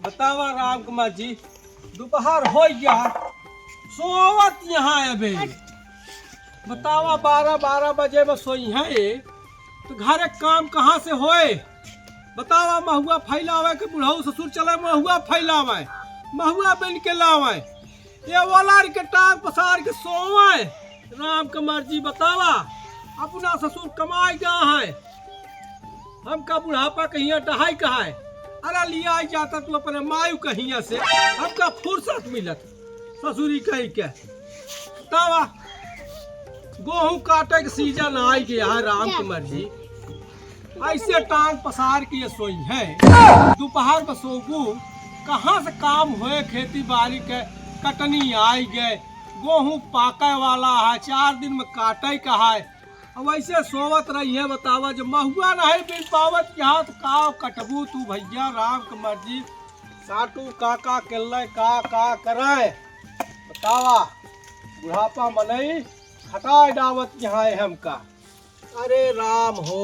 बतावा राम कुमार जी, दोपहर हो गया, सोवत यहाँ अबे बतावा 12 बजे में सोई है तो घर एक काम कहाँ से होए। बतावा महुआ फैलावे के बुढ़ऊ ससुर चले महुआ फैलावे, महुआ बिन के लावे, ये वाला के टांग पसार के सोवे। राम कुमार जी बतावा, अपना ससुर कमाई कहाँ है, हमका बुढ़ापा कहीं टहाई कहाँ है। अरे लिया जाता तू अपने मायू कहीं से, हमका फुर्सत मिलत ससुरी कही के। तावा गेहूं काटे के सीजन आ गया है राम कुमार जी, ऐसे टांग पसार के सोई है। दोपहर में सोगू कहाँ से काम होए, खेती बाड़ी के कटनी आई गए, गेहूं पाके वाला है, 4 दिन में काटे का है। वैसे सोवत रही है। बतावा जब महुआ नहीं बिन पावत यहाँ तो का कटबू तू भैया राम कुमार जी, साटू का केल्ले का करे। बतावा बुढ़ापा मनई खटाई डावत यहाँ है हमका। अरे राम हो,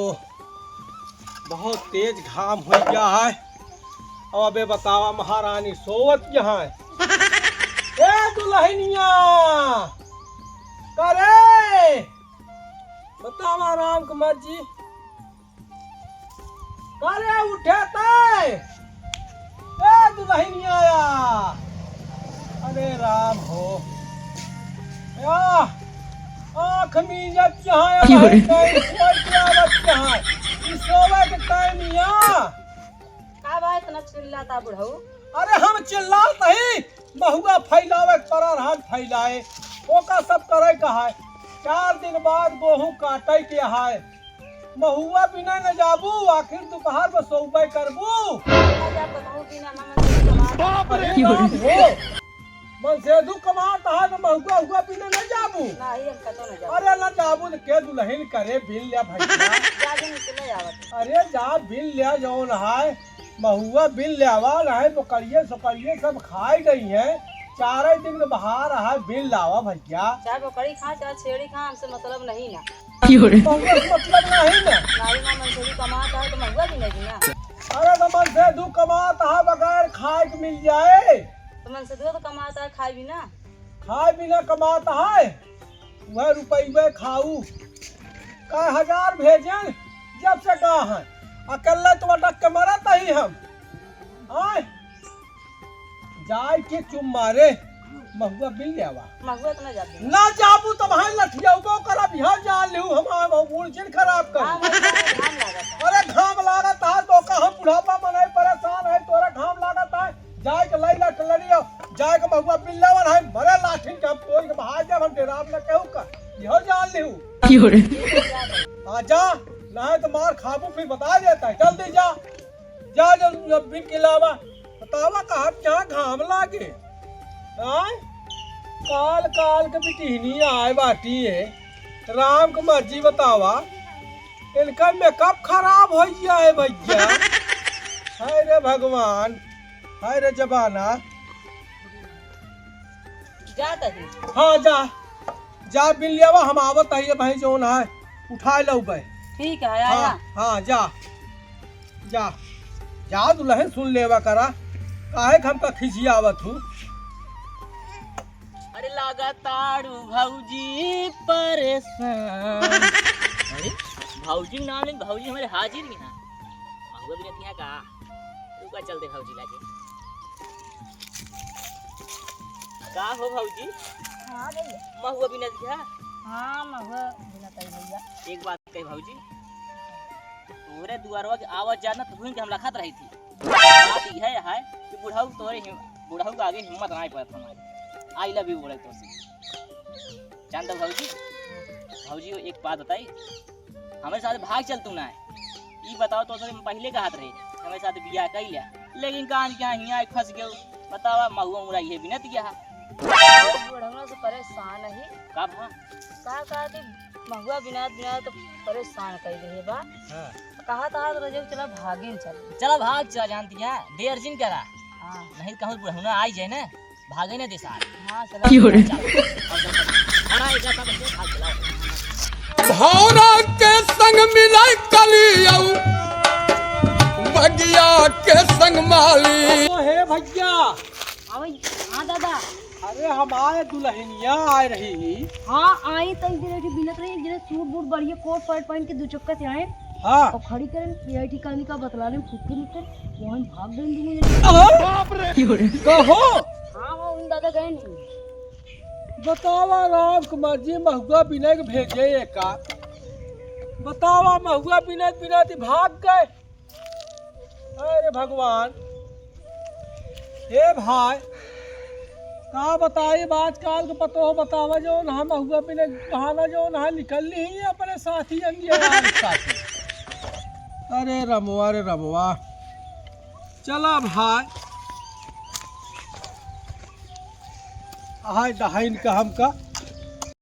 बहुत तेज घाम हो गया है। अब अबे बतावा महारानी सोवत यहाँ है। ए दुल्हनिया करे, बतावा राम कुमार जी, करे उठे ते, ए दुल्हनिया। अरे राम हो, आँख मीजत यहाँ सोवे के टाइम यहाँ का बात इतना चिल्लाता बुढ़ऊ? अरे हम चिल्लात नहीं, महुआ फैलावे पर हाथ फैलाए ओका सब करे कहा। 4 दिन बाद गेहूं काटे के है, महुआ बिना न जाबू, आखिर दोपहर में सोबे करबू। मन से दू कमाता है तो महुआ हुआ बिना न जाबू। अरे न जाबू तो के दुल्हन करे बिल लिया भैया। अरे जा बिल लिया जौन है, महुआ बिल लियावा रहे, बकरिए सकरिए सब खाई गई है। 4 दिन में बाहर है, बिल लावा भैया। चाहे बकरी खा चाहे छेड़ी खा, हमसे मतलब नहीं ना। मतलब नहीं ना, मनसेदू कमाता है तो महुआ भी नहीं ना। अरे तो मनसेदू कमाता है बगैर खाए के मिल जाए, तो मनसेदू तो कमाता है खाए भी ना। खाए बिना कमाता है, वह रुपये खाऊ का 1000 भेजन जब से कहा है। अकेले तो अटक के मरत ही हम आए जाए के चुम मारे महुआ बिल लेवा। महुआ तो ना जाते ना जाबू तो भाई लठियाबो करब, यहाँ जा लिहू हम मूर्छिन खराब कर। अरे घाम लागत है तो का, हम बुढ़ापा मनाई परेशान है, तोरा घाम लागत है। जाए के लाई लठ लड़ियो, जाए के महुआ बिल लेवन है, मरे लाठी के हम तोड़ के बाहर जब हम डेराब न कहू का यहाँ जान लिहू। आजा नहीं तो मार खाबू फिर बता देता है। जल्दी जा जा जब बिन के लावा। बतावा कहा क्या घाम लागे। काल के बिटिहनी आए बाटी है। राम कुमार जी बतावा, इनका मेकअप खराब हो गया है भैया। हाय रे भगवान, हाय रे जबाना। जाता है। हाँ जा बिल लियावा, हम आवत है भाई जोन है उठा लो बे। ठीक है आया। हाँ जा दुल्हन सुन लेवा करा, काहे हम का खिसियावत हूँ। अरे लगातारू भौजी परेशान। अरे भौजी नाम लेकिन भौजी हमारे हाजिर भी ना, महुआ भी नहीं का रुका चलते भौजी लाके। का हो भौजी? हाँ भैया। महुआ भी नहीं क्या? हाँ महुआ बिना तई भैया। एक बात कही भौजी, तोरे दुआरवा के आवाज जाना तो के हम लखत रही थी। बात यह है कि बुढ़ाऊ के आगे हिम्मत नहीं पड़त हमारी। आई लव यू बोले तो जानता भौजी एक बात बताई, हमारे साथ भाग चल तू ना ये बताओ तो पहले का हाथ रहे हमारे साथ बियाह कर लिया, लेकिन कान क्या हिया फंस गए। बतावा महुआ मुरा ये भी न दिया बुढ़ऊ से परेशान है। कब हाँ कहा थी महुआ बिना तो परेशान कर रही बा। कहा था रजब चला भागिन चला भाग चला, जानती है देर जिन करा। हाँ नहीं कहूँ बुढ़ऊ आई जाए ना भागे ना देसा। हाँ चला भावना के संग मिलाई कलियऊ भगिया के संग माली। तो हे भैया, हाँ दादा। अरे हमारे दुल्हनिया आ रही। हाँ आई तो बिनत रही जरा सूट बूट बढ़िया कोट पैंट पहन के 2 चक्कर से आए हाँ और खड़ी करें आई कहानी का बतला रहे फुटके निकल वहाँ भाग गए। कहो हाँ हाँ उन दादा गए नहीं। बतावा राम कुमार जी महुआ बिना के भेजे एका। बतावा महुआ बिना बिना भाग गए। अरे भगवान, हे भाई का बताइए आजकल के पतो बतावा जो ना महुआ बिना कहाना जो ना निकल ही अपने साथी साथी। अरे रमवा चला भाई, हाय दहाइन का हमका